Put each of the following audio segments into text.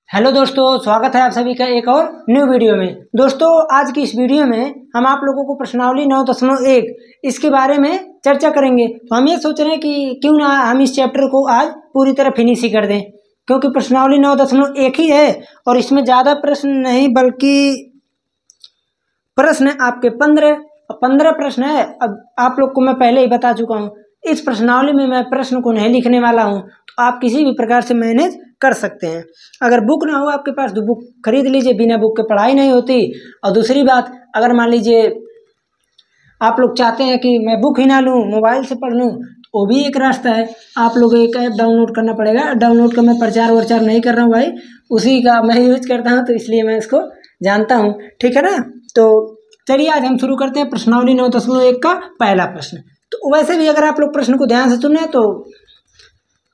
Hello दोस्तों, स्वागत है आप सभी का एक और न्यू वीडियो में। दोस्तों, आज की इस वीडियो में हम आप लोगों को प्रश्नावली 9.1 इसके बारे में चर्चा करेंगे। तो हम ये सोच रहे हैं कि क्यों ना हम इस चैप्टर को आज पूरी तरह फिनिश ही कर दें, क्योंकि प्रश्नावली 9.1 ही है और इसमें ज़्यादा प्रश्न नहीं बल्कि प्रश्न आपके 15 प्रश्न है। अब आप लोग को मैं पहले ही बता चुका हूँ, इस प्रश्नावली में मैं प्रश्न को नहीं लिखने वाला हूँ, तो आप किसी भी प्रकार से मैनेज कर सकते हैं। अगर बुक ना हो आपके पास तो बुक खरीद लीजिए, बिना बुक के पढ़ाई नहीं होती। और दूसरी बात, अगर मान लीजिए आप लोग चाहते हैं कि मैं बुक ही ना लूँ, मोबाइल से पढ़ लूँ, तो वो भी एक रास्ता है। आप लोग एक ऐप डाउनलोड करना पड़ेगा। डाउनलोड का मैं प्रचार वरचार नहीं कर रहा हूँ भाई, उसी का मैं यूज करता हूँ, तो इसलिए मैं इसको जानता हूँ, ठीक है ना। तो चलिए आज हम शुरू करते हैं प्रश्नावली 9.1 का पहला प्रश्न। तो वैसे भी अगर आप लोग प्रश्न को ध्यान से सुने तो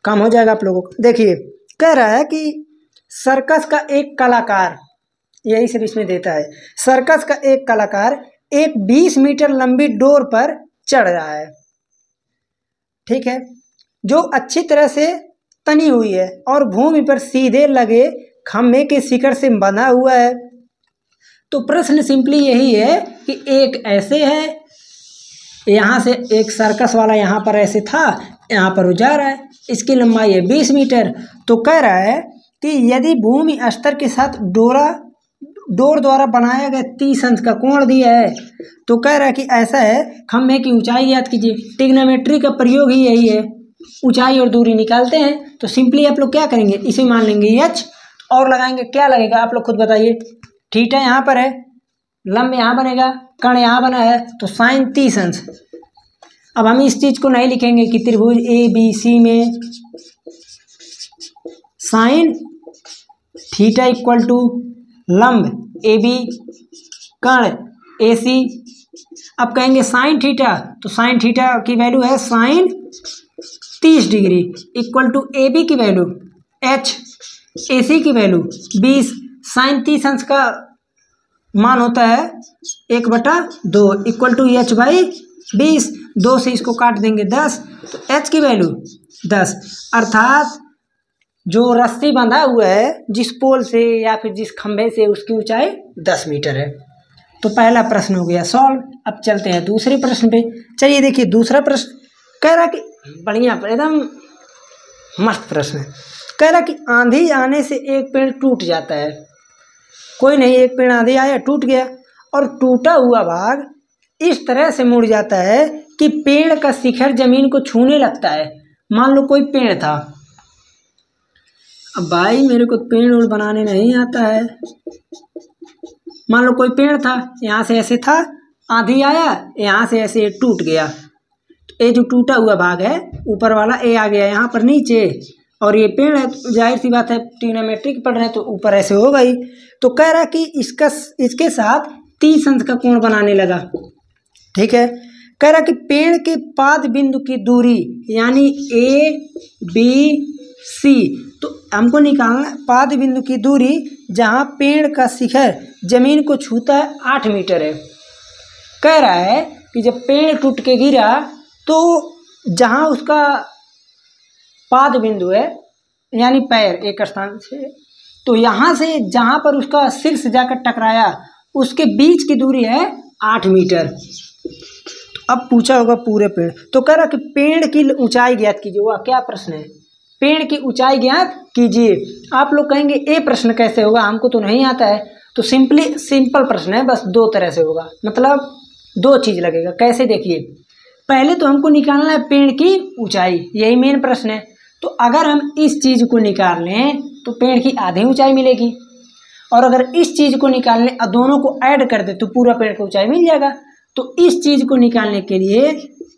काम हो जाएगा आप लोगों को। देखिए, कह रहा है कि सर्कस का एक कलाकार, यही सब इसमें देता है, सर्कस का एक कलाकार एक 20 मीटर लंबी डोर पर चढ़ रहा है, ठीक है, जो अच्छी तरह से तनी हुई है और भूमि पर सीधे लगे खम्भे के शिखर से बंधा हुआ है। तो प्रश्न सिंपली यही है कि एक ऐसे है, यहाँ से एक सर्कस वाला यहाँ पर ऐसे था, यहाँ पर वो जा रहा है, इसकी लंबाई है 20 मीटर। तो कह रहा है कि यदि भूमि स्तर के साथ डोर द्वारा बनाया गया 30 अंश का कोण दिया है, तो कह रहा है कि ऐसा है, खम्भे की ऊंचाई याद कीजिए। ट्रिग्नोमेट्री का प्रयोग ही यही है, ऊंचाई और दूरी निकालते हैं। तो सिंपली आप लोग क्या करेंगे, इसे मान लेंगे h और लगाएंगे, क्या लगेगा आप लोग खुद बताइए। थीटा यहाँ पर है, लंब यहाँ बनेगा, कर्ण यहाँ बना है, तो साइन 30 अंश। अब हम इस चीज को नहीं लिखेंगे कि त्रिभुज ABC में साइन थीटा इक्वल टू लंब AB कर्ण AC। अब कहेंगे साइन थीटा, तो साइन थीटा की वैल्यू है sine 30 degree equal to AB की वैल्यू H, AC की वैल्यू 20। साइन 30 अंश का मान होता है 1/2 इक्वल टू H/20। 2 से इसको काट देंगे 10, तो H की वैल्यू 10। अर्थात जो रस्सी बंधा हुआ है जिस पोल से या फिर जिस खंभे से, उसकी ऊंचाई 10 मीटर है। तो पहला प्रश्न हो गया सॉल्व। अब चलते हैं दूसरे प्रश्न पे। चलिए देखिए, दूसरा प्रश्न कह रहा कि बढ़िया, एकदम मस्त प्रश्न है। कह रहा कि आंधी आने से एक पेड़ टूट जाता है। कोई नहीं, एक पेड़ आंधी आया, टूट गया, और टूटा हुआ भाग इस तरह से मुड़ जाता है कि पेड़ का शिखर जमीन को छूने लगता है। मान लो कोई पेड़ था, अब भाई मेरे को पेड़ उड़ बनाने नहीं आता है। मान लो कोई पेड़ था, यहाँ से ऐसे था, आंधी आया, यहाँ से ऐसे टूट गया। ये जो टूटा हुआ भाग है ऊपर वाला, ये आ गया यहाँ पर नीचे, और ये पेड़ है, जाहिर सी बात है ट्रिग्नोमेट्री पढ़ रहे हैं तो ऊपर ऐसे होगा ही। तो कह रहा कि इसके साथ 30 अंश का कोण बनाने लगा, ठीक है। कह रहा कि पेड़ के पाद बिंदु की दूरी यानी ABC, तो हमको निकालना पाद बिंदु की दूरी जहाँ पेड़ का शिखर जमीन को छूता है 8 मीटर है। कह रहा है कि जब पेड़ टूट के गिरा तो जहाँ उसका पाद बिंदु है यानी पैर एक स्थान से, तो यहाँ से जहाँ पर उसका शीर्ष जाकर टकराया उसके बीच की दूरी है 8 मीटर। तो अब पूछा होगा पूरे पेड़, तो कह रहा कि पेड़ की ऊंचाई ज्ञात कीजिए। वह क्या प्रश्न है, पेड़ की ऊंचाई ज्ञात कीजिए। आप लोग कहेंगे ये प्रश्न कैसे होगा, हमको तो नहीं आता है। तो सिंपल प्रश्न है, बस 2 तरह से होगा, मतलब 2 चीज लगेगा। कैसे, देखिए, पहले तो हमको निकालना है पेड़ की ऊंचाई, यही मेन प्रश्न है। तो अगर हम इस चीज को निकाल लें तो पेड़ की आधी ऊंचाई मिलेगी, और अगर इस चीज को निकाल लें और दोनों को ऐड कर दे तो पूरा पेड़ की ऊंचाई मिल जाएगा। तो इस चीज को निकालने के लिए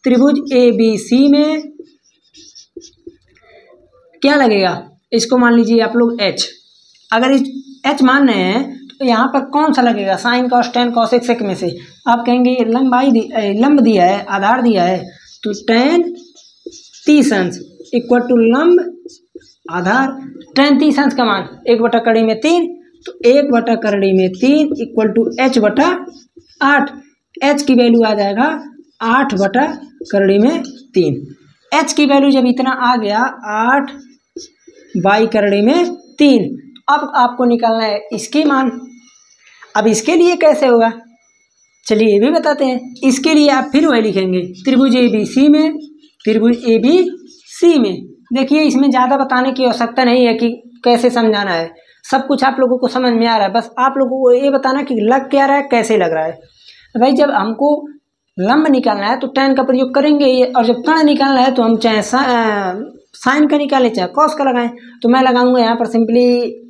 त्रिभुज ABC में क्या लगेगा, इसको मान लीजिए आप लोग H। अगर इस H मान रहे हैं तो यहाँ पर कौन सा लगेगा, sine cos tan cosec sec में से। आप कहेंगे लंब दिया है, आधार दिया है, तो टेन 30 अंश इक्वल टू लंब आधार। टेन 30 अंश का मान 1/3, तो 1/3 इक्वल टू H/8। H की वैल्यू आ जाएगा 8/3। H की वैल्यू जब इतना आ गया 8/3, अब आपको निकालना है इसकी मान। अब इसके लिए कैसे होगा, चलिए ये भी बताते हैं। इसके लिए आप फिर वही लिखेंगे, त्रिभुज ABC में, त्रिभुज ABC में। देखिए इसमें ज़्यादा बताने की आवश्यकता नहीं है कि कैसे समझाना है, सब कुछ आप लोगों को समझ में आ रहा है। बस आप लोगों को ये बताना कि लग क्या रहा है, कैसे लग रहा है। भाई जब हमको लंब निकालना है तो tan का प्रयोग करेंगे ही, और जब कर्ण निकालना है तो हम चाहे साइन का निकालें चाहे कॉस का लगाएं। तो मैं लगाऊंगा यहाँ पर सिंपली,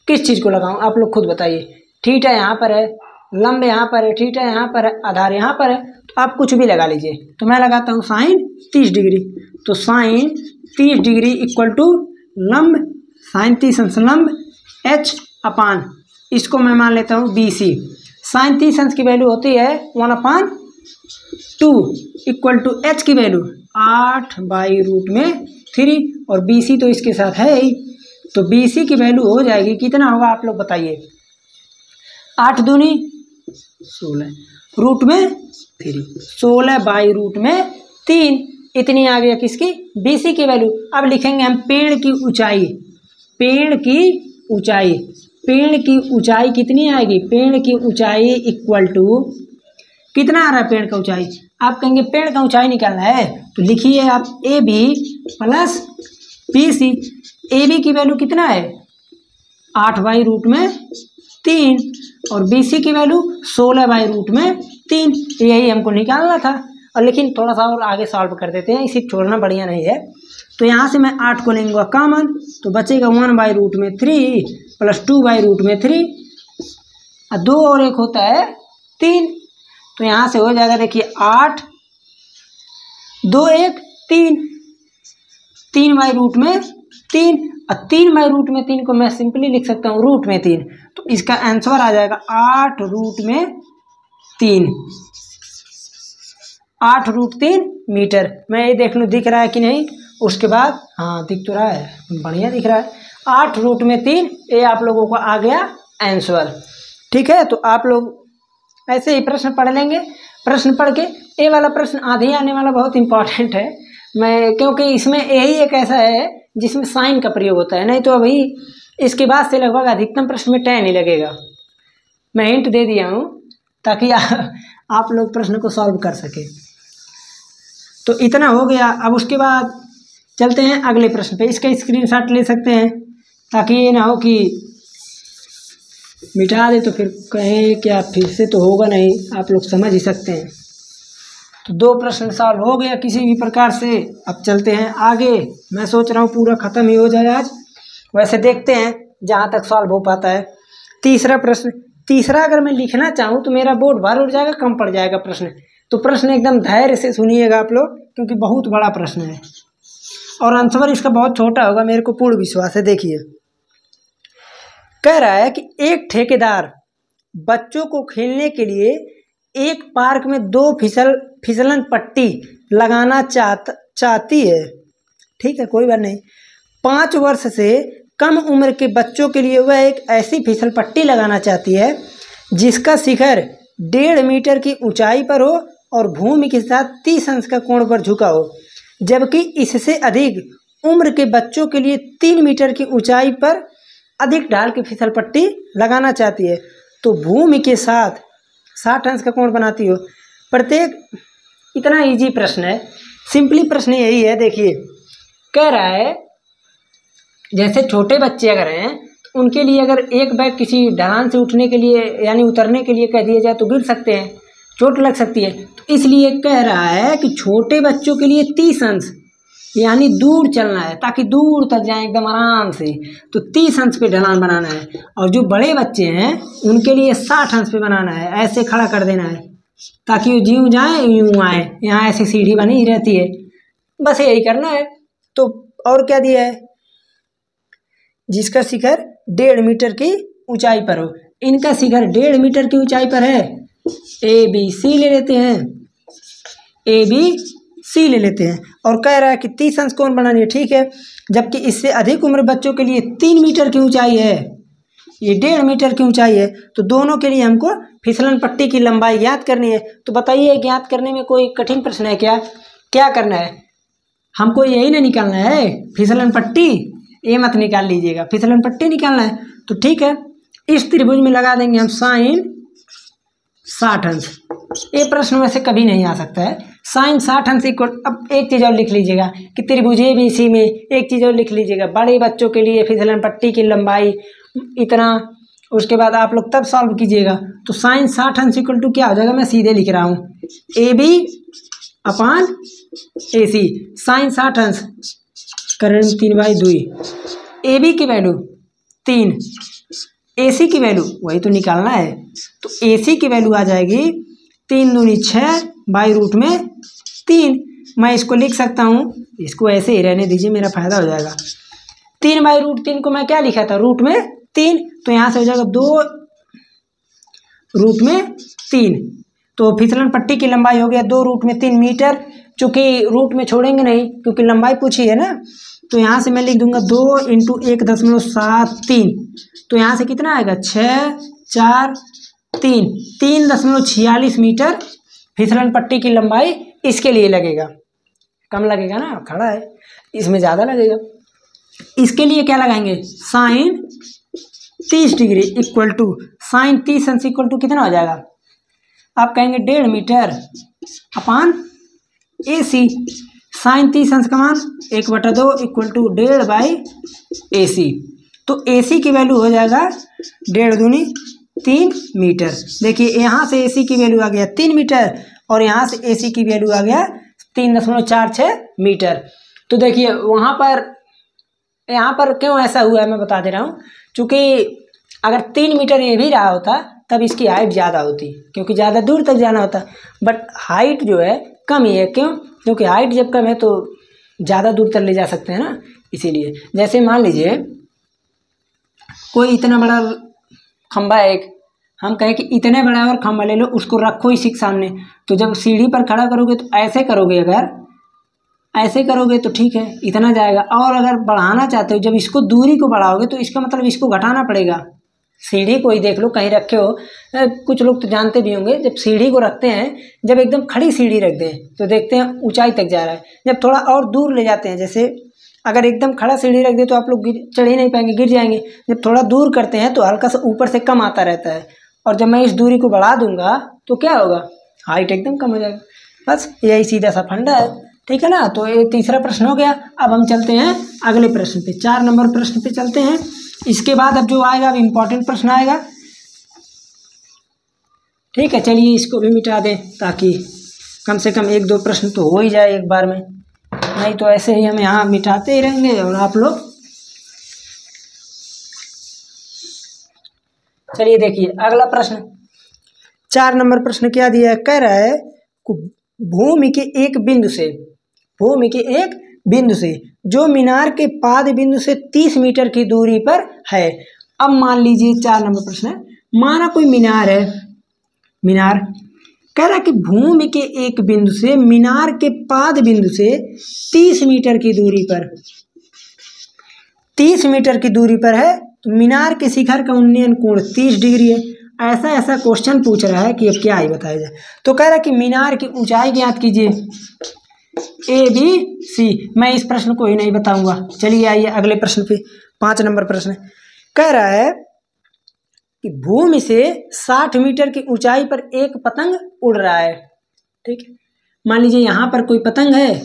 किस चीज़ को लगाऊं आप लोग खुद बताइए। थीटा यहाँ पर है, लंब यहाँ पर है, थीटा यहाँ पर है, आधार यहाँ पर है, तो आप कुछ भी लगा लीजिए। तो मैं लगाता हूँ साइन 30 डिग्री। तो साइन 30 डिग्री इक्वल टू लंब, साइन 30 अंश लंब h अपान, इसको मैं मान लेता हूँ BC। साइन 30 अंश की वैल्यू होती है 1/2 इक्वल टू h की वैल्यू 8/√3, और BC तो इसके साथ है ही। तो BC की वैल्यू हो जाएगी, कितना होगा आप लोग बताइए। 8 दूनी 16, √3, 16/√3, इतनी आ गया किसकी, BC की वैल्यू। अब लिखेंगे हम पेड़ की ऊंचाई, पेड़ की ऊंचाई, पेड़ की ऊंचाई कितनी आएगी, पेड़ की ऊंचाई इक्वल टू, कितना आ रहा है पेड़ का ऊंचाई, आप कहेंगे पेड़ का ऊंचाई निकालना है तो लिखिए आप AB प्लस BC। AB की वैल्यू कितना है 8/√3, और BC की वैल्यू 16/√3, यही हमको निकालना था। और लेकिन थोड़ा सा और आगे सॉल्व कर देते हैं, इसी छोड़ना बढ़िया नहीं है। तो यहाँ से मैं 8 को लेंगे कॉमन, तो बचेगा 1/√3 प्लस 2/√3, और 2 और 1 होता है 3। तो यहाँ से हो जाएगा देखिए 8, 2 1 3, 3/√3, और 3/√3 को मैं सिंपली लिख सकता हूँ √3। तो इसका आंसर आ जाएगा 8√3, 8√3 मीटर। मैं ये देख लूँ दिख रहा है कि नहीं। उसके बाद हाँ दिख तो रहा है, बढ़िया दिख रहा है, 8√3, ये आप लोगों को आ गया आंसर। ठीक है, तो आप लोग ऐसे ही प्रश्न पढ़ लेंगे। प्रश्न पढ़ के ये वाला प्रश्न आधे आने वाला बहुत इंपॉर्टेंट है, मैं क्योंकि इसमें यही एक ऐसा है जिसमें साइन का प्रयोग होता है, नहीं तो अभी इसके बाद से लगभग अधिकतम प्रश्न में tan ही लगेगा। मैं हिंट दे दिया हूँ ताकि आप लोग प्रश्न को सॉल्व कर सके। तो इतना हो गया। अब उसके बाद चलते हैं अगले प्रश्न पे। इसका स्क्रीनशॉट ले सकते हैं ताकि ये ना हो कि मिटा दे तो फिर कहें क्या फिर से तो होगा नहीं, आप लोग समझ ही सकते हैं। तो 2 प्रश्न सॉल्व हो गया किसी भी प्रकार से। अब चलते हैं आगे। मैं सोच रहा हूँ पूरा ख़त्म ही हो जाए आज, वैसे देखते हैं जहाँ तक सॉल्व हो पाता है। तीसरा प्रश्न, तीसरा अगर मैं लिखना चाहूँ तो मेरा बोर्ड भर उड़ जाएगा, कम पड़ जाएगा प्रश्न। तो प्रश्न एकदम धैर्य से सुनिएगा आप लोग, क्योंकि बहुत बड़ा प्रश्न है और आंसर इसका बहुत छोटा होगा, मेरे को पूर्ण विश्वास है। देखिए कह रहा है कि एक ठेकेदार बच्चों को खेलने के लिए एक पार्क में 2 फिसलन पट्टी लगाना चाहती है। ठीक है, कोई बात नहीं। 5 वर्ष से कम उम्र के बच्चों के लिए वह एक ऐसी फिसल पट्टी लगाना चाहती है जिसका शिखर 1.5 मीटर की ऊंचाई पर हो और भूमि के साथ 30 अंश का कोण पर झुका हो, जबकि इससे अधिक उम्र के बच्चों के लिए 3 मीटर की ऊंचाई पर अधिक ढाल की फिसल पट्टी लगाना चाहती है, तो भूमि के साथ 60 अंश का कोण बनाती हो। प्रत्येक, इतना इजी प्रश्न है, सिंपली प्रश्न यही है। देखिए कह रहा है जैसे छोटे बच्चे अगर हैं तो उनके लिए अगर एक बैग किसी ढलान से उठने के लिए यानी उतरने के लिए कह दिया जाए तो गिर सकते हैं, चोट लग सकती है। तो इसलिए कह रहा है कि छोटे बच्चों के लिए 30 अंश यानी दूर चलना है ताकि दूर तक जाएं एकदम आराम से, तो 30 अंश पे ढलान बनाना है। और जो बड़े बच्चे हैं उनके लिए 60 अंश पे बनाना है, ऐसे खड़ा कर देना है ताकि वो यूँ जाए यूँ आए, यहाँ ऐसी सीढ़ी बनी रहती है, बस यही करना है। तो और क्या दिया है, जिसका शिखर 1.5 मीटर की ऊंचाई पर हो। इनका शिखर 1.5 मीटर की ऊंचाई पर है, ABC ले लेते हैं, ABC ले लेते हैं। और कह रहा है कि 30 अंश कोण बनानी है, ठीक है, जबकि इससे अधिक उम्र बच्चों के लिए 3 मीटर की ऊंचाई है, ये 1.5 मीटर की ऊंचाई है। तो दोनों के लिए हमको फिसलन पट्टी की लंबाई ज्ञात करनी है। तो बताइए ज्ञात करने में कोई कठिन प्रश्न है क्या? क्या करना है, हमको यही ना निकालना है फिसलन पट्टी, ए मत निकाल लीजिएगा, फिसलन पट्टी निकालना है। तो ठीक है, इस त्रिभुज में लगा देंगे हम साइन 60 अंश। ये प्रश्न में से कभी नहीं आ सकता है। साइन 60 अंश इक्वल, अब एक चीज़ और लिख लीजिएगा कि त्रिभुज ABC में एक चीज़ और लिख लीजिएगा, बड़े बच्चों के लिए फिसलन पट्टी की लंबाई इतना, उसके बाद आप लोग तब सॉल्व कीजिएगा। तो साइन 60 अंश इक्वल टू क्या हो जाएगा, मैं सीधे लिख रहा हूँ AB अपान AC। साइन 60 अंश करें 3/2, AB की वैल्यू 3, AC की वैल्यू वही तो निकालना है। तो AC की वैल्यू आ जाएगी 3 दूनी 6 बाई रूट में 3। मैं इसको लिख सकता हूँ, इसको ऐसे ही रहने दीजिए, मेरा फायदा हो जाएगा। 3 बाई रूट 3 को मैं क्या लिखा था, रूट में 3, तो यहाँ से हो जाएगा 2 रूट में 3। तो फिसलन पट्टी की लंबाई हो गया 2 रूट में 3 मीटर। चूँकि रूट में छोड़ेंगे नहीं क्योंकि लंबाई पूछी है ना, तो यहाँ से मैं लिख दूंगा 2 × 1.73। तो यहाँ से कितना आएगा, 6 4 3, 3.46 मीटर फिसलन पट्टी की लंबाई इसके लिए लगेगा। कम लगेगा ना, खड़ा है, इसमें ज़्यादा लगेगा। इसके लिए क्या लगाएंगे, sine 30 degree equal to sine 30 अंश इक्वल टू कितना हो जाएगा, आप कहेंगे 1.5 मीटर अपान AC। साइन 30 अंश का मान 1/2 इक्वल टू 1.5/AC। तो AC की वैल्यू हो जाएगा 1.5 दूनी 3 मीटर। देखिए यहाँ से AC की वैल्यू आ गया 3 मीटर और यहाँ से AC की वैल्यू आ गया 3.46 मीटर। तो देखिए वहाँ पर, यहाँ पर क्यों ऐसा हुआ है मैं बता दे रहा हूँ। चूँकि अगर 3 मीटर ये भी रहा होता तब इसकी हाइट ज़्यादा होती, क्योंकि ज़्यादा दूर तक जाना होता, बट हाइट जो है कम ही है। क्यों, क्योंकि हाइट जब कम है तो ज़्यादा दूर तक ले जा सकते हैं ना, इसीलिए। जैसे मान लीजिए कोई इतना बड़ा खंबा है एक, हम कहें कि इतने बड़ा और खंबा ले लो, उसको रखो इसी के सामने, तो जब सीढ़ी पर खड़ा करोगे तो ऐसे करोगे, अगर ऐसे करोगे तो ठीक है इतना जाएगा। और अगर बढ़ाना चाहते हो, जब इसको दूरी को बढ़ाओगे तो इसका मतलब इसको घटाना पड़ेगा। सीढ़ी को ही देख लो, कहीं रखे हो, कुछ लोग तो जानते भी होंगे, जब सीढ़ी को रखते हैं, जब एकदम खड़ी सीढ़ी रख दें तो देखते हैं ऊंचाई तक जा रहा है। जब थोड़ा और दूर ले जाते हैं, जैसे अगर एकदम खड़ा सीढ़ी रख दे तो आप लोग चढ़ ही नहीं पाएंगे, गिर जाएंगे। जब थोड़ा दूर करते हैं तो हल्का सा ऊपर से कम आता रहता है, और जब मैं इस दूरी को बढ़ा दूंगा तो क्या होगा, हाइट एकदम कम हो जाएगा। बस यही सीधा सा फंडा है, ठीक है ना। तो ये तीसरा प्रश्न हो गया। अब हम चलते हैं अगले प्रश्न पे, 4 नंबर प्रश्न पे चलते हैं। इसके बाद अब जो आएगा अब इम्पोर्टेंट प्रश्न आएगा, ठीक है। चलिए इसको भी मिटा दें ताकि कम से कम 1-2 प्रश्न तो हो ही जाए एक बार में, नहीं तो ऐसे ही हम यहाँ मिटाते ही रहेंगे और आप लोग। चलिए देखिए अगला प्रश्न, 4 नंबर प्रश्न क्या दिया है, कह रहा है भूमि के एक बिंदु से, भूमि के एक बिंदु से जो मीनार के पाद बिंदु से 30 मीटर की दूरी पर है। अब मान लीजिए 4 नंबर प्रश्न है, माना कोई मीनार है, मीनार कह रहा है कि भूमि के एक बिंदु से मीनार के पाद बिंदु से 30 मीटर की दूरी पर, 30 मीटर की दूरी पर है, तो मीनार के शिखर का उन्नयन कोण 30 डिग्री है। ऐसा ऐसा क्वेश्चन पूछ रहा है कि अब क्या ही बताया जाए। तो कह रहा है कि मीनार की ऊंचाई ज्ञात कीजिए ABC। मैं इस प्रश्न को ही नहीं बताऊंगा। चलिए आइए अगले प्रश्न पे, 5 नंबर प्रश्न कह रहा है कि भूमि से 60 मीटर की ऊंचाई पर एक पतंग उड़ रहा है, ठीक है। मान लीजिए यहाँ पर कोई पतंग है,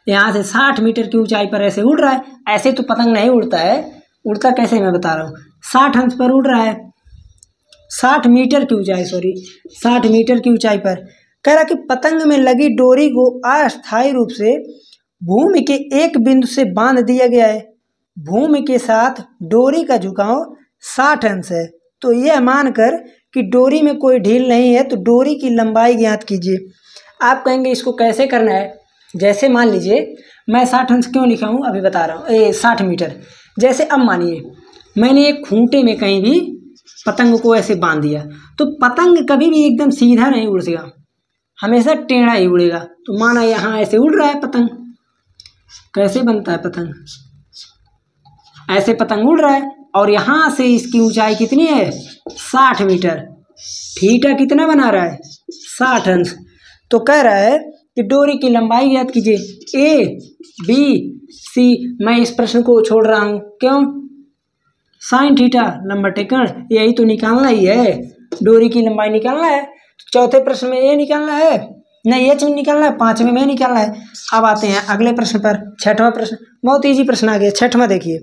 यहाँ से 60 मीटर की ऊंचाई पर ऐसे उड़ रहा है। ऐसे तो पतंग नहीं उड़ता है, उड़ता कैसे मैं बता रहा हूँ, 60 अंश पर उड़ रहा है, 60 मीटर की ऊंचाई, 60 मीटर की ऊंचाई पर। कह रहा कि पतंग में लगी डोरी को अस्थायी रूप से भूमि के एक बिंदु से बांध दिया गया है। भूमि के साथ डोरी का झुकाव 60 अंश है। तो यह मानकर कि डोरी में कोई ढील नहीं है तो डोरी की लंबाई ज्ञात कीजिए। आप कहेंगे इसको कैसे करना है, जैसे मान लीजिए मैं 60 अंश क्यों लिखा हूँ अभी बता रहा हूँ, 60 मीटर। जैसे अब मानिए मैंने एक खूंटे में कहीं भी पतंग को ऐसे बांध दिया, तो पतंग कभी भी एकदम सीधा नहीं उड़ सकेगा, हमेशा टेढ़ा ही उड़ेगा। तो माना यहाँ ऐसे उड़ रहा है पतंग, कैसे बनता है पतंग, ऐसे पतंग उड़ रहा है और यहाँ से इसकी ऊंचाई कितनी है 60 मीटर, थीटा कितना बना रहा है 60 अंश। तो कह रहा है कि डोरी की लंबाई ज्ञात कीजिए, A B सी। मैं इस प्रश्न को छोड़ रहा हूँ, क्यों? साइन थीटा नंबर टेकन, यही तो निकालना ही है, डोरी की लंबाई निकालना है। चौथे प्रश्न में ये निकालना है, नहीं ये चीज निकालना है, पांचवें में निकालना है। अब आते हैं अगले प्रश्न पर, छठवां प्रश्न। बहुत इजी प्रश्न आ गया, छठवां देखिए।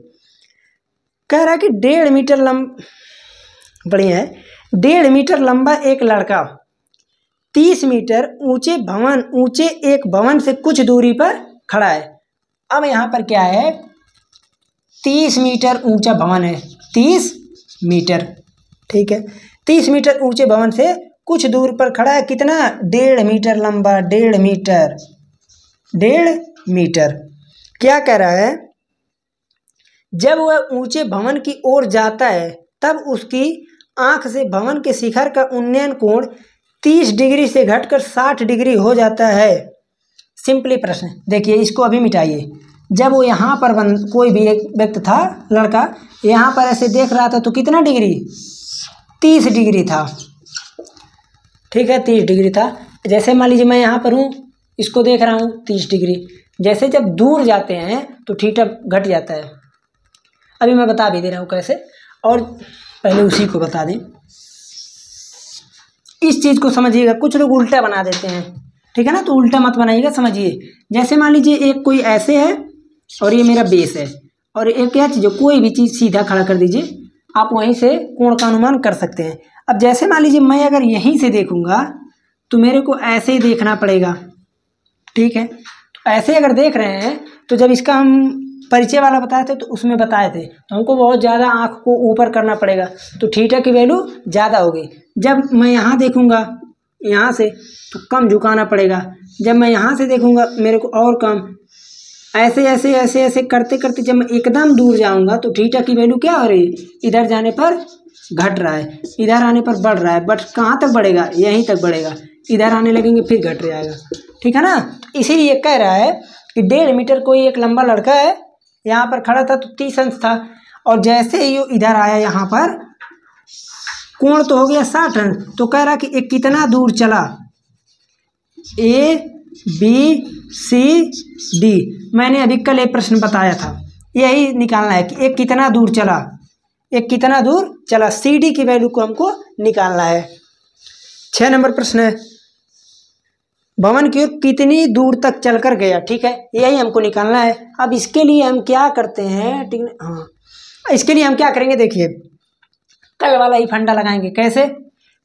कह रहा है कि 1.5 मीटर बढ़िया है, 1.5 मीटर लंबा एक लड़का 30 मीटर ऊंचे एक भवन से कुछ दूरी पर खड़ा है। अब यहाँ पर क्या है, 30 मीटर ऊंचा भवन है, 30 मीटर, ठीक है, 30 मीटर ऊंचे भवन से कुछ दूर पर खड़ा है, कितना? 1.5 मीटर लंबा, 1.5 मीटर, 1.5 मीटर। क्या कह रहा है, जब वह ऊंचे भवन की ओर जाता है तब उसकी आंख से भवन के शिखर का उन्नयन कोण 30 डिग्री से घटकर 60 डिग्री हो जाता है। सिंपली प्रश्न देखिए, इसको अभी मिटाइए। जब वो यहाँ पर कोई भी एक व्यक्ति था, लड़का यहाँ पर ऐसे देख रहा था तो कितना डिग्री? 30 डिग्री था, ठीक है, 30 डिग्री था। जैसे मान लीजिए मैं यहाँ पर हूँ, इसको देख रहा हूँ 30 डिग्री। जैसे जब दूर जाते हैं तो थीटा घट जाता है। अभी मैं बता भी दे रहा हूँ कैसे, और पहले उसी को बता दें। इस चीज़ को समझिएगा, कुछ लोग उल्टा बना देते हैं, ठीक है ना, तो उल्टा मत बनाइएगा, समझिए। जैसे मान लीजिए एक कोई ऐसे है और ये मेरा बेस है, और एक क्या चीज़, कोई भी चीज़ सीधा खड़ा कर दीजिए, आप वहीं से कोण का अनुमान कर सकते हैं। अब जैसे मान लीजिए मैं अगर यहीं से देखूंगा तो मेरे को ऐसे ही देखना पड़ेगा, ठीक है। तो ऐसे अगर देख रहे हैं तो जब इसका हम परिचय वाला बताए थे तो उसमें बताए थे, तो हमको बहुत ज़्यादा आँख को ऊपर करना पड़ेगा, तो थीटा की वैल्यू ज़्यादा होगी। जब मैं यहाँ देखूंगा यहाँ से तो कम झुकाना पड़ेगा, जब मैं यहाँ से देखूंगा मेरे को और कम, ऐसे ऐसे ऐसे ऐसे करते करते जब मैं एकदम दूर जाऊंगा तो थीटा की वैल्यू क्या हो रही है, इधर जाने पर घट रहा है, इधर आने पर बढ़ रहा है, बट कहाँ तक बढ़ेगा? यहीं तक बढ़ेगा, इधर आने लगेंगे फिर घट जाएगा, ठीक है ना। इसीलिए कह रहा है कि 1.5 मीटर कोई एक लंबा लड़का है, यहाँ पर खड़ा था तो 30 अंश था, और जैसे ही इधर आया यहाँ पर कोण तो हो गया 60 अंश, तो कह रहा कि एक कितना दूर चला, ए बी सी डी। मैंने अभी कल एक प्रश्न बताया था, यही निकालना है कि एक कितना दूर चला, एक कितना दूर चला, सी डी की वैल्यू को हमको निकालना है। 6 नंबर प्रश्न है, भवन की ओर कितनी दूर तक चलकर गया, ठीक है, यही हमको निकालना है। अब इसके लिए हम क्या करते हैं, ठीक है, हाँ, इसके लिए हम क्या करेंगे, देखिए कल वाला ही फंडा लगाएंगे। कैसे?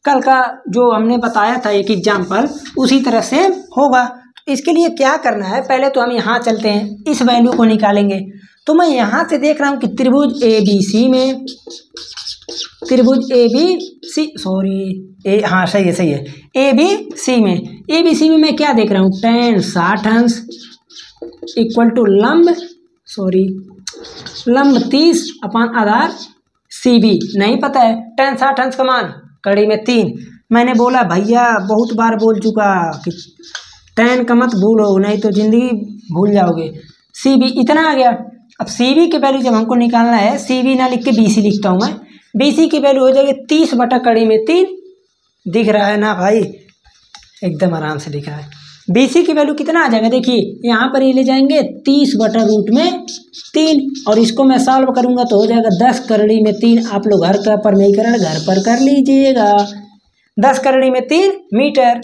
कल का जो हमने बताया था एक एग्जाम्पल, उसी तरह से होगा। तो इसके लिए क्या करना है, पहले तो हम यहाँ चलते हैं, इस वैल्यू को निकालेंगे। तो मैं यहाँ से देख रहा हूँ कि त्रिभुज ए बी सी में, त्रिभुज ए बी सी, सॉरी हाँ सही है, ए बी सी में मैं क्या देख रहा हूँ, tan 60 अंश इक्वल टू लंब 30 अपान आधार सी बी। नहीं पता है tan 60 अंश का मान कड़ी में 3। मैंने बोला भैया, बहुत बार बोल चुका कि tan का मत भूलो, नहीं तो जिंदगी भूल जाओगे। सी बी इतना आ गया। अब सी बी की वैल्यू जब हमको निकालना है, सी बी ना लिख के बी सी लिखता हूँ मैं, बी सी की वैल्यू हो जाएगी 30 बटा कड़ी में 3। दिख रहा है ना भाई, एकदम आराम से दिख रहा है। बी सी की वैल्यू कितना आ जाएगा, देखिए यहाँ पर ये ले जाएंगे 30 बटा रूट में 3, और इसको मैं सॉल्व करूँगा तो हो जाएगा 10 कड़ी में 3। आप लोग घर का प्रमेयीकरण घर पर कर लीजिएगा। 10 कड़ी में 3 मीटर,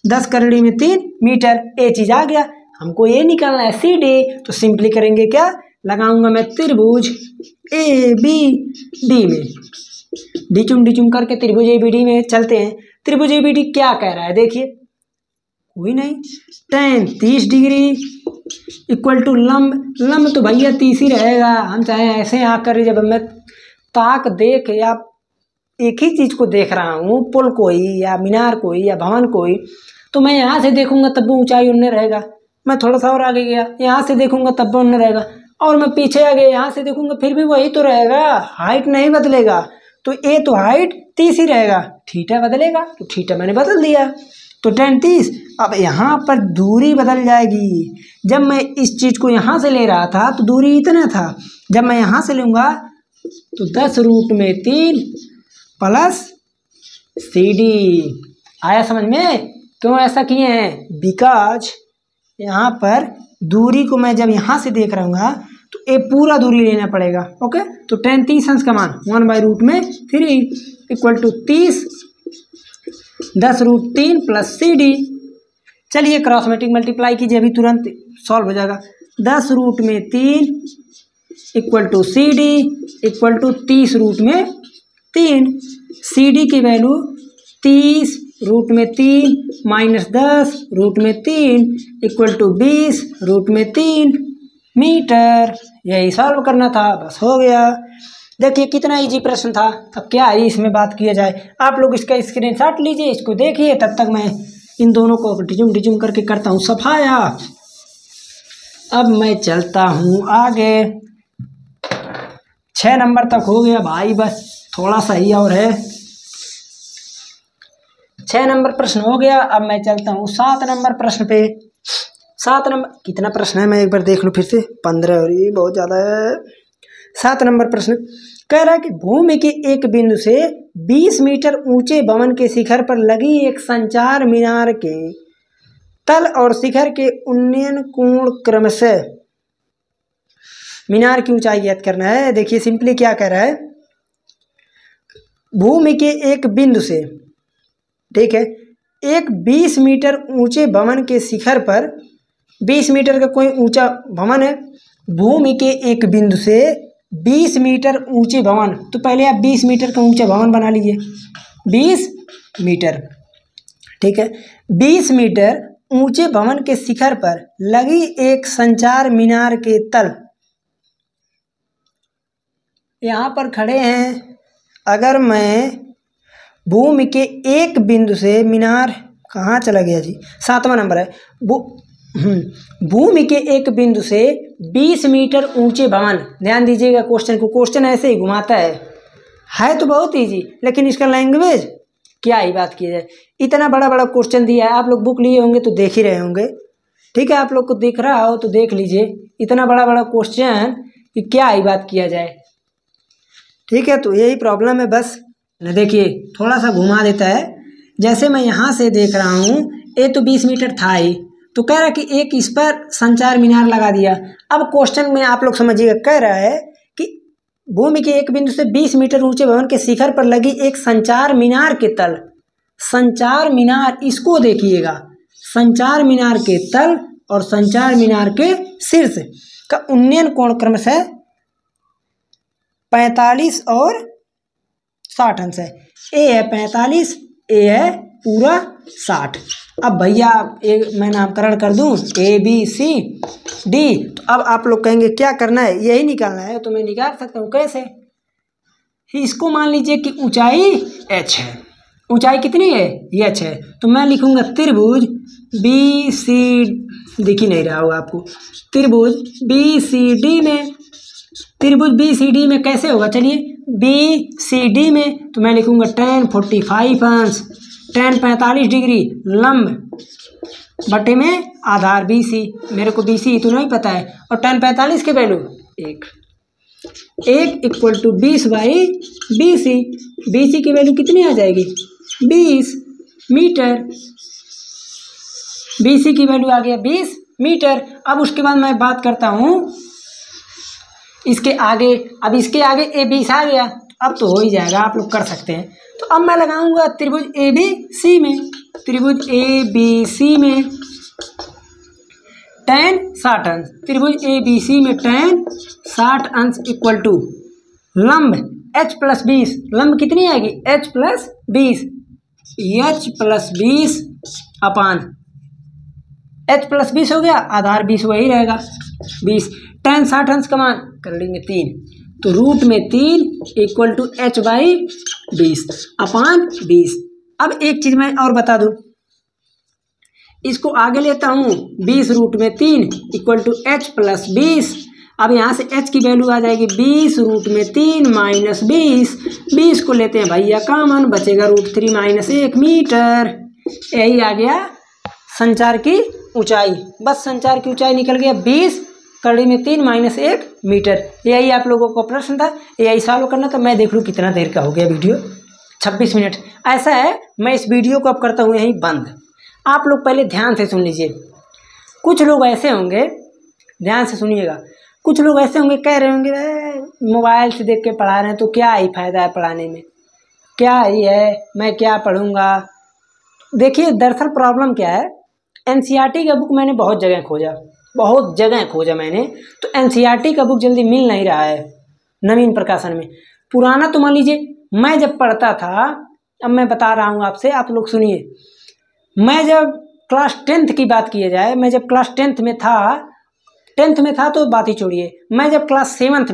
10 कड़ी में 3 मीटर, ये चीज़ आ गया। हमको ये निकालना है सी डी, तो सिंपली करेंगे क्या, लगाऊंगा मैं त्रिभुज ए बी डी में, डिचुम करके त्रिभुज ए बी डी में चलते हैं। त्रिभुज ए बी डी क्या कह रहा है, देखिए कोई नहीं, tan 30 डिग्री इक्वल टू लंब तो भैया 30 ही रहेगा। हम चाहे ऐसे आकर, जब मैं ताक देख या एक ही चीज़ को देख रहा हूँ, पुल को ही या मीनार को ही या भवन को ही, तो मैं यहाँ से देखूंगा तब वो ऊंचाई उनने रहेगा। मैं थोड़ा सा और आगे गया, यहाँ से देखूंगा तब वो उनने रहेगा, और मैं पीछे आ गया, यहाँ से देखूंगा फिर भी वही तो रहेगा, हाइट नहीं बदलेगा। तो ए तो हाइट 30 ही रहेगा, थीटा बदलेगा, तो थीटा मैंने बदल दिया, तो tan 30। अब यहाँ पर दूरी बदल जाएगी। जब मैं इस चीज़ को यहाँ से ले रहा था तो दूरी इतना था, जब मैं यहाँ से लूँगा तो 10 रूट में 3 प्लस सी डी। आया समझ में? क्यों ऐसा किए हैं? बिकॉज यहाँ पर दूरी को मैं जब यहाँ से देख रहा हूँ तो ए पूरा दूरी लेना पड़ेगा। ओके, तो tan 30 अंश का मान 1/√3 इक्वल टू 30 10√3 प्लस CD। चलिए क्रॉस मल्टीप्लाई कीजिए, अभी तुरंत सॉल्व हो जाएगा। 10√3 equal to CD equal to 30√3। CD की वैल्यू 30√3 माइनस 10√3 इक्वल टू 20√3 मीटर। यही सॉल्व करना था, बस हो गया। देखिए कितना इजी प्रश्न था। अब क्या है इसमें बात किया जाए, आप लोग इसका स्क्रीनशॉट लीजिए, इसको देखिए, तब तक मैं इन दोनों को डिजुम करके करता हूँ सफाया। अब मैं चलता हूँ आगे। 6 नंबर तक हो गया भाई, बस थोड़ा सा ही और है। 6 नंबर प्रश्न हो गया। अब मैं चलता हूँ 7 नंबर प्रश्न पे। 7 नंबर कितना प्रश्न है, मैं एक बार देख लूँ फिर से। 15 और ये बहुत ज़्यादा है। 7 नंबर प्रश्न कह रहा है कि भूमि के एक बिंदु से 20 मीटर ऊंचे भवन के शिखर पर लगी एक संचार मीनार के तल और शिखर के उन्नयन कोण क्रमशः। मीनार की ऊंचाई ज्ञात करना है। देखिए सिंपली क्या कह रहा है, भूमि के एक बिंदु से, ठीक है, एक 20 मीटर ऊंचे भवन के शिखर पर, 20 मीटर का कोई ऊंचा भवन है, भूमि के एक बिंदु से 20 मीटर ऊंचे भवन, तो पहले आप 20 मीटर का ऊंचा भवन बना लीजिए। 20 मीटर, ठीक है, 20 मीटर ऊंचे भवन के शिखर पर लगी एक संचार मीनार के तल। यहाँ पर खड़े हैं, अगर मैं भूमि के एक बिंदु से, मीनार कहाँ चला गया जी, 7वां नंबर है। भूमि के एक बिंदु से 20 मीटर ऊंचे भवन, ध्यान दीजिएगा क्वेश्चन को, क्वेश्चन ऐसे ही घुमाता है तो बहुत इजी, लेकिन इसका लैंग्वेज क्या ही बात की जाए। इतना बड़ा बड़ा क्वेश्चन दिया है, आप लोग बुक लिए होंगे तो देख ही रहे होंगे, ठीक है, आप लोग को दिख रहा हो तो देख लीजिए। इतना बड़ा बड़ा क्वेश्चन कि क्या ही बात किया जाए, ठीक है, तो यही प्रॉब्लम है बस। देखिए थोड़ा सा घुमा देता है, जैसे मैं यहाँ से देख रहा हूँ, ये तो 20 मीटर था ही, तो कह रहा है कि एक इस पर संचार मीनार लगा दिया। अब क्वेश्चन में आप लोग समझिएगा, कह रहा है कि भूमि के एक बिंदु से 20 मीटर ऊंचे भवन के शिखर पर लगी एक संचार मीनार के तल, संचार मीनार, इसको देखिएगा, संचार मीनार के तल और संचार मीनार के शीर्ष का उन्नयन कोण क्रमशः 45 और 60 अंश है। ए है 45, ए है पूरा 60। अब भैया मैं नामकरण कर दूं ABCD, तो अब आप लोग कहेंगे क्या करना है, यही निकालना है, तो मैं निकाल सकता हूँ। कैसे, इसको मान लीजिए कि ऊंचाई h है, ऊंचाई कितनी है, ये h है, तो मैं लिखूंगा त्रिभुज BC, दिख ही नहीं रहा होगा आपको, त्रिभुज BCD में कैसे होगा, चलिए BCD में तो मैं लिखूंगा tan 45 अंश, tan 45 डिग्री लंब बटे में आधार BC, मेरे को BC तो नहीं पता है, और tan 45 के value 1 equal to 20/BC। BC की वैल्यू कितनी आ जाएगी, 20 मीटर। BC की वैल्यू आ गया 20 मीटर। अब उसके बाद मैं बात करता हूँ इसके आगे, अब इसके आगे A20 आ गया, अब तो हो ही जाएगा, आप लोग कर सकते हैं। तो अब मैं लगाऊंगा त्रिभुज ABC में, त्रिभुज ABC में tan 60 अंश, त्रिभुज ABC में tan 60 अंश इक्वल टू लंब h प्लस 20, लंब कितनी आएगी h प्लस 20, h प्लस 20 अपान h प्लस 20 हो गया, आधार 20 वही रहेगा 20, tan 60 अंश का मान कर लेंगे 3, तो रूट में 3 इक्वल टू h/20 अपान 20। अब एक चीज मैं और बता दूं, इसको आगे लेता हूँ, 20 रूट में 3 इक्वल टू h प्लस 20। अब यहाँ से h की वैल्यू आ जाएगी 20 रूट में 3 माइनस 20 को लेते हैं भैया कॉमन, बचेगा √3 माइनस 1 मीटर। यही आ गया संचार की ऊंचाई, बस संचार की ऊंचाई निकल गया 20 कड़ी में 3 माइनस 1 मीटर। यही आप लोगों को प्रश्न था, यही सॉल्व करना था। मैं देख लूँ कितना देर का हो गया वीडियो, 26 मिनट। ऐसा है, मैं इस वीडियो को अब करता हूँ यहीं बंद। आप लोग पहले ध्यान से सुन लीजिए। कुछ लोग ऐसे होंगे ध्यान से सुनिएगा। कुछ लोग ऐसे होंगे कह रहे होंगे मोबाइल से देख के पढ़ा रहे हैं तो क्या ही फ़ायदा है पढ़ाने में, क्या ही है, मैं क्या पढ़ूँगा। देखिए दरअसल प्रॉब्लम क्या है, एनसीईआरटी का बुक मैंने बहुत जगह खोजा मैंने, तो एनसीईआरटी का बुक जल्दी मिल नहीं रहा है नवीन प्रकाशन में। पुराना तो मान लीजिए मैं जब पढ़ता था, अब मैं बता रहा हूँ आपसे, आप लोग सुनिए। मैं जब क्लास 10th की बात किया जाए, मैं जब क्लास 10th में था तो बात ही छोड़िए, मैं जब क्लास 7th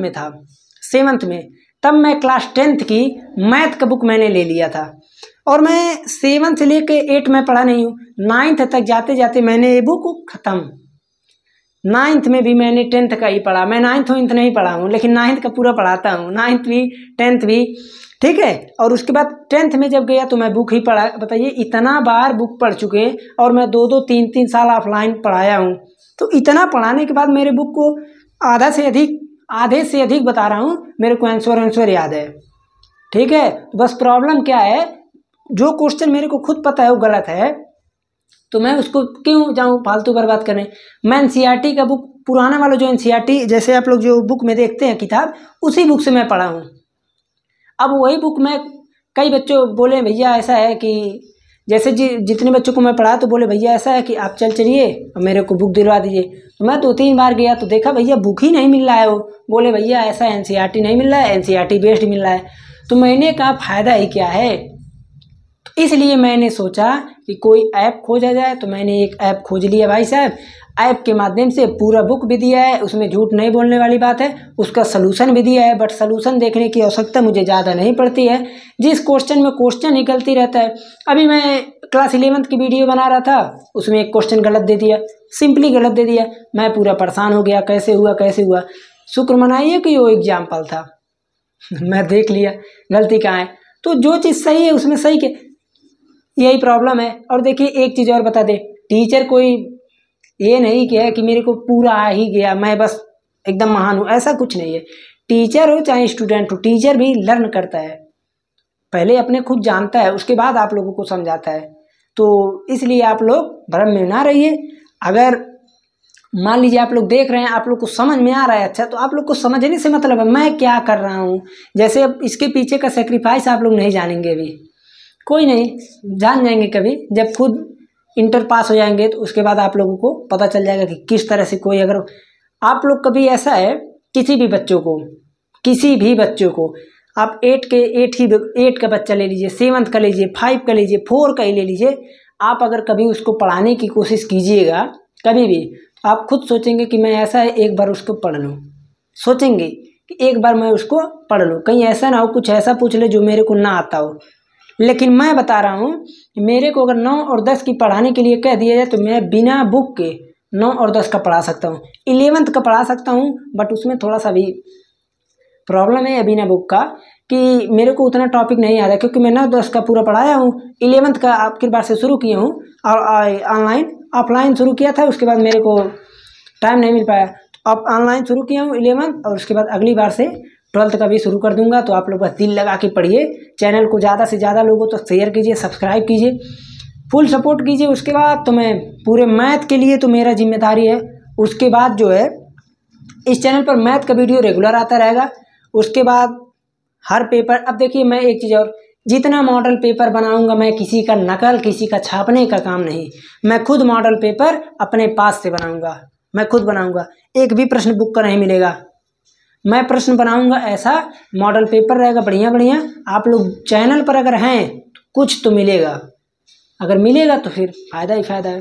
में तब मैं क्लास 10th की मैथ का बुक मैंने ले लिया था। और मैं 7 से लेके 8 में पढ़ा नहीं हूँ, 9th तक जाते जाते मैंने ये बुक ख़त्म। 9th में भी मैंने 10th का ही पढ़ा, मैं 9th नहीं पढ़ा हूँ, लेकिन 9th का पूरा पढ़ाता हूँ, 9th भी 10th भी, ठीक है। और उसके बाद 10th में जब गया तो मैं बुक ही पढ़ा। बताइए इतना बार बुक पढ़ चुके हैं, और मैं 2-2 3-3 साल ऑफलाइन पढ़ाया हूँ। तो इतना पढ़ाने के बाद मेरे बुक को आधे से अधिक बता रहा हूँ, मेरे को आंसर याद है, ठीक है। तो बस प्रॉब्लम क्या है, जो क्वेश्चन मेरे को खुद पता है वो गलत है, तो मैं उसको क्यों जाऊँ फालतू बर्बाद करने। मैं एनसीईआरटी का बुक, पुराना वाला जो एनसीईआरटी, जैसे आप लोग जो बुक में देखते हैं किताब, उसी बुक से मैं पढ़ा हूँ। अब वही बुक में कई बच्चों बोले भैया ऐसा है कि, जैसे जितने बच्चों को मैं पढ़ा तो बोले भैया ऐसा है कि आप चलिए और मेरे को बुक दिलवा दीजिए। तो मैं 2-3 बार गया तो देखा भैया बुक ही नहीं मिल रहा है। वो बोले भैया ऐसा एनसीईआरटी नहीं मिल रहा है, एनसीईआरटी बेस्ड मिल रहा है। तो मैंने कहा फ़ायदा ही क्या है। तो इसलिए मैंने सोचा कि कोई ऐप खोजा जाए, तो मैंने एक ऐप खोज लिया भाई साहब। ऐप के माध्यम से पूरा बुक भी दिया है, उसमें झूठ नहीं बोलने वाली बात है, उसका सलूशन भी दिया है। बट सलूशन देखने की आवश्यकता मुझे ज़्यादा नहीं पड़ती है, जिस क्वेश्चन में क्वेश्चन ही गलती रहता है। अभी मैं क्लास 11th की वीडियो बना रहा था, उसमें एक क्वेश्चन गलत दे दिया, सिंपली गलत दे दिया। मैं पूरा परेशान हो गया, कैसे हुआ। शुक्र मनाइए कि वो एग्जाम्पल था मैं देख लिया गलती कहाँ है। तो जो चीज़ सही है उसमें सही के, यही प्रॉब्लम है। और देखिए एक चीज़ और बता दे, टीचर कोई ये नहीं किया कि मेरे को पूरा आ ही गया, मैं बस एकदम महान हूँ, ऐसा कुछ नहीं है। टीचर हो चाहे स्टूडेंट हो, टीचर भी लर्न करता है, पहले अपने खुद जानता है, उसके बाद आप लोगों को समझाता है। तो इसलिए आप लोग भ्रम में ना रहिए। अगर मान लीजिए आप लोग देख रहे हैं, आप लोग को समझ में आ रहा है अच्छा, तो आप लोग को समझने से मतलब है मैं क्या कर रहा हूँ। जैसे अब इसके पीछे का सेक्रीफाइस आप लोग नहीं जानेंगे, अभी कोई नहीं, जान जाएंगे कभी, जब खुद इंटर पास हो जाएंगे तो उसके बाद आप लोगों को पता चल जाएगा कि किस तरह से कोई, अगर आप लोग कभी ऐसा है किसी भी बच्चों को आप 8 का बच्चा ले लीजिए, 7th का लीजिए, 5 का लीजिए, 4 का ही ले लीजिए, आप अगर कभी उसको पढ़ाने की कोशिश कीजिएगा कभी भी, आप खुद सोचेंगे कि मैं ऐसा है एक बार उसको पढ़ लूँ, सोचेंगे कि एक बार मैं उसको पढ़ लूँ, कहीं ऐसा ना हो कुछ ऐसा पूछ ले जो मेरे को ना आता हो। लेकिन मैं बता रहा हूँ कि मेरे को अगर 9 और 10 की पढ़ाने के लिए कह दिया जाए तो मैं बिना बुक के 9 और 10 का पढ़ा सकता हूँ, 11th का पढ़ा सकता हूँ। बट उसमें थोड़ा सा भी प्रॉब्लम है बिना बुक का, कि मेरे को उतना टॉपिक नहीं आता, क्योंकि मैं 9-10 का पूरा पढ़ाया हूँ, 11th का आखिर बार से शुरू किया हूँ और ऑफलाइन शुरू किया था, उसके बाद मेरे को टाइम नहीं मिल पाया। तो अब ऑनलाइन शुरू किया हूँ 11th, और उसके बाद अगली बार से 12th का भी शुरू कर दूंगा। तो आप लोग बस दिल लगा के पढ़िए, चैनल को ज़्यादा से ज़्यादा लोगों तक शेयर कीजिए, सब्सक्राइब कीजिए, फुल सपोर्ट कीजिए। उसके बाद तो मैं पूरे मैथ के लिए तो मेरा जिम्मेदारी है, उसके बाद जो है इस चैनल पर मैथ का वीडियो रेगुलर आता रहेगा। उसके बाद हर पेपर, अब देखिए मैं एक चीज़ और, जितना मॉडल पेपर बनाऊंगा मैं किसी का नकल, किसी का छापने का काम नहीं, मैं खुद मॉडल पेपर अपने पास से बनाऊंगा, मैं खुद बनाऊंगा, एक भी प्रश्न बुक का नहीं मिलेगा। मैं प्रश्न बनाऊंगा, ऐसा मॉडल पेपर रहेगा बढ़िया बढ़िया। आप लोग चैनल पर अगर हैं तो कुछ तो मिलेगा, अगर मिलेगा तो फिर फ़ायदा ही फ़ायदा है।